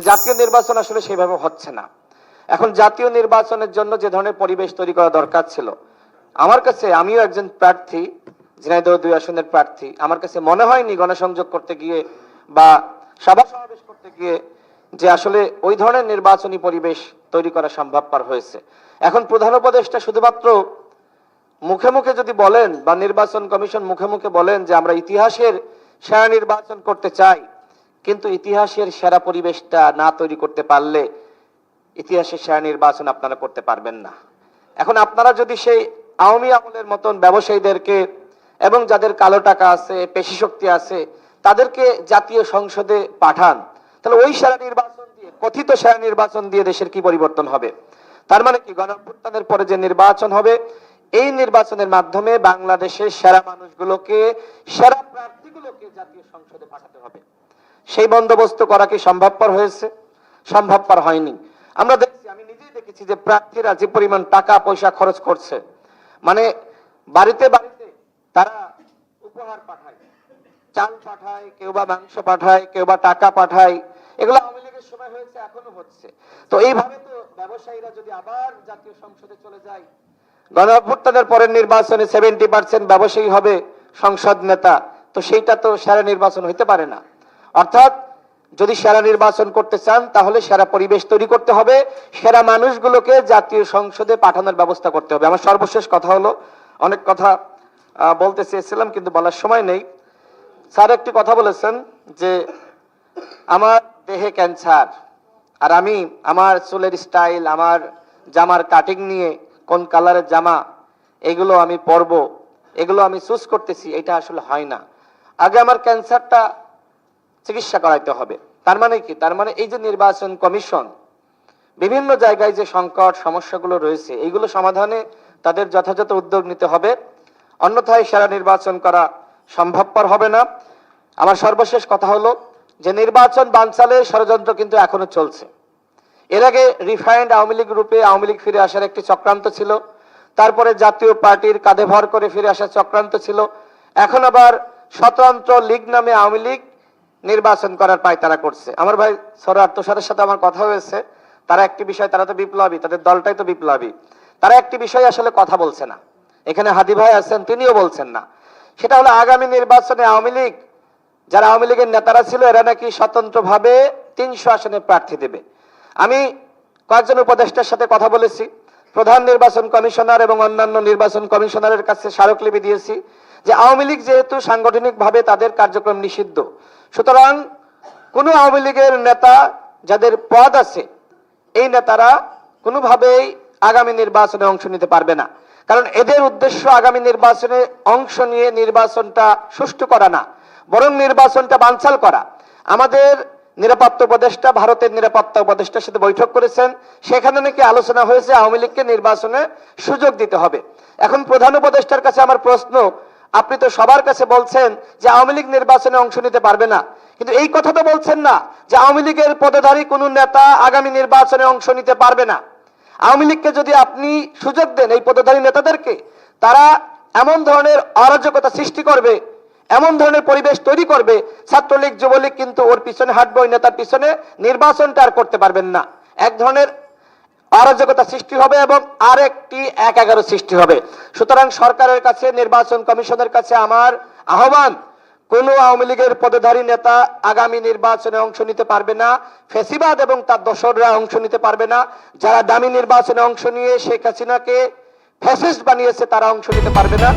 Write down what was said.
জাতীয় নির্বাচন আসলে সেভাবে হচ্ছে না। এখন জাতীয় নির্বাচনের জন্য যে ধরনের পরিবেশ তৈরি করা দরকার ছিল, আমার কাছে, আমিও একজন প্রার্থী, ঝিনাইদহ 2 আসনের প্রার্থী, আমার কাছে মনে হয়নি গণসংযোগ করতে গিয়ে বা সভা সমাবেশ করতে গিয়ে যে আসলে ওই ধরনের নির্বাচনী পরিবেশ তৈরি করা সম্ভবপর হয়েছে। এখন প্রধান উপদেষ্টা শুধুমাত্র মুখে মুখে যদি বলেন বা নির্বাচন কমিশন মুখে মুখে বলেন যে আমরা ইতিহাসের সেরা নির্বাচন করতে চাই, কিন্তু ইতিহাসের সেরা পরিবেশটা না তৈরি করতে পারলে ইতিহাসের সেরা নির্বাচন আপনারা করতে পারবেন না। এখন আপনারা যদি সেই আওয়ামী আমলের মতন ব্যবসায়ীদেরকে এবং যাদের কালো টাকা আছে, পেশি শক্তি আছে, তাদেরকে জাতীয় সংসদে পাঠান, তাহলে ওই সেরা নির্বাচন দিয়ে, কথিত সেরা নির্বাচন দিয়ে দেশের কি পরিবর্তন হবে? তার মানে কি, গণঅভ্যুত্থানের পরে যে নির্বাচন হবে, এই নির্বাচনের মাধ্যমে বাংলাদেশের সেরা মানুষগুলোকে, সেরা প্রার্থীগুলোকে জাতীয় সংসদে পাঠাতে হবে। সেই বন্দোবস্ত করা কি সম্ভবপর হয়েছে? সম্ভবপর হয়নি। আমরা দেখছি, আমি নিজেই দেখেছি যে প্রার্থীরা যে পরিমাণ টাকা পয়সা খরচ করছে, মানে বাড়িতে বাড়িতে তারা উপহার পাঠায়, চাল পাঠায়, কেউ বা মাংস পাঠায়, কেউ বা টাকা পাঠায়। এগুলো আওয়ামী লীগের সময় হয়েছে, এখনো হচ্ছে। তো এইভাবে তো ব্যবসায়ীরা যদি আবার জাতীয় সংসদে চলে যায়, গণঅভ্যুত্থানের পরের নির্বাচনে 70% ব্যবসায়ী হবে সংসদ নেতা, তো সেইটা তো সেরা নির্বাচন হইতে পারে না। অর্থাৎ যদি সেরা নির্বাচন করতে চান, তাহলে সেরা পরিবেশ তৈরি করতে হবে, সেরা মানুষগুলোকে জাতীয় সংসদে পাঠানোর ব্যবস্থা করতে হবে। আমার সর্বশেষ কথা হলো, অনেক কথা বলতে চেয়েছিলাম কিন্তু বলার সময় নেই। স্যার একটি কথা বলেছেন যে আমার দেহে ক্যান্সার, আর আমি আমার চুলের স্টাইল, আমার জামার কাটিং নিয়ে, কোন কালারের জামা এগুলো আমি পরবো, এগুলো আমি চুজ করতেছি, এটা আসলে হয় না। আগে আমার ক্যান্সারটা চিকিৎসা করাইতে হবে। তার মানে কি? তার মানে এই যে নির্বাচন কমিশন বিভিন্ন জায়গায় যে সংকট সমস্যাগুলো রয়েছে, এইগুলো সমাধানে তাদের যথাযথ উদ্যোগ নিতে হবে, অন্যথায় সেরা নির্বাচন করা সম্ভবপর হবে না। আমার সর্বশেষ কথা হলো যে নির্বাচন বানচালের ষড়যন্ত্র কিন্তু এখনো চলছে। এর আগে রিফাইন্ড আওয়ামী লীগ রূপে আওয়ামী লীগ ফিরে আসার একটি চক্রান্ত ছিল, তারপরে জাতীয় পার্টির কাঁধে ভর করে ফিরে আসার চক্রান্ত ছিল, এখন আবার স্বতন্ত্র লীগ নামে আওয়ামী লীগ নির্বাচন করার পায়তারা করছে। আমার ভাই সরার তুষারের সাথে আমার কথা হয়েছে, তারা একটি বিষয়, তারা তো বিপ্লবী, তাদের দলটাই তো বিপ্লবী, তারা একটি বিষয় আসলে কথা বলছে না। এখানে হাদি ভাই আছেন, তিনিও বলছেন না। সেটা হলো আগামী নির্বাচনে আওয়ামী লীগ, যারা আওয়ামী লীগের নেতারা ছিল, এরা নাকি স্বতন্ত্রভাবে 300 আসনে প্রার্থী দেবে। আমি কয়েকজন উপদেষ্টার সাথে কথা বলেছি, প্রধান নির্বাচন কমিশনার এবং অন্যান্য নির্বাচন কমিশনারের কাছে স্মারকলিপি দিয়েছি যে আওয়ামী লীগ যেহেতু সাংগঠনিকভাবে তাদের কার্যক্রম নিষিদ্ধ, সুতরাং কোনো আওয়ামী লীগের নেতা যাদের পদ আছে, এই নেতারা কোনোভাবেই আগামী নির্বাচনে অংশ নিতে পারবে না। কারণ এদের উদ্দেশ্য আগামী নির্বাচনে অংশ নিয়ে নির্বাচনটা সুষ্ঠু করা না, বরং নির্বাচনটা বানচাল করা। আমাদের নিরাপত্তা উপদেষ্টা ভারতের নিরাপত্তা উপদেষ্টার সাথে বৈঠক করেছেন, সেখানে নাকি আলোচনা হয়েছে আওয়ামী লীগকে নির্বাচনে সুযোগ দিতে হবে। এখন প্রধান উপদেষ্টার কাছে আমার প্রশ্ন, আপনি তো সবার কাছে বলছেন যে আওয়ামী লীগ নির্বাচনে অংশ নিতে পারবে না, কিন্তু এই কথা তো বলছেন না যে আওয়ামী লীগের পদধারী কোনো নেতা আগামী নির্বাচনে অংশ নিতে পারবে না। আওয়ামী লীগকে যদি আপনি সুযোগ দেন, এই পদধারী নেতাদেরকে, তারা এমন ধরনের অরাজকতা সৃষ্টি করবে, এমন ধরনের পরিবেশ তৈরি করবে, ছাত্রলীগ যুবলীগ কিন্তু ওর পিছনে হাঁটবে, ওই নেতার পিছনে, নির্বাচনটা আর করতে পারবেন না। এক ধরনের অরাজকতা সৃষ্টি হবে এবং আরেকটি 1-11 সৃষ্টি হবে। সুতরাং সরকারের কাছে, নির্বাচন কমিশনের কাছে আমার আহ্বান, কোন আওয়ামী লীগের পদধারী নেতা আগামী নির্বাচনে অংশ নিতে পারবে না, ফ্যাসিবাদ এবং তার দোসররা অংশ নিতে পারবে না, যারা দামি নির্বাচনে অংশ নিয়ে শেখ হাসিনাকে ফ্যাসিস্ট বানিয়েছে তারা অংশ নিতে পারবে না।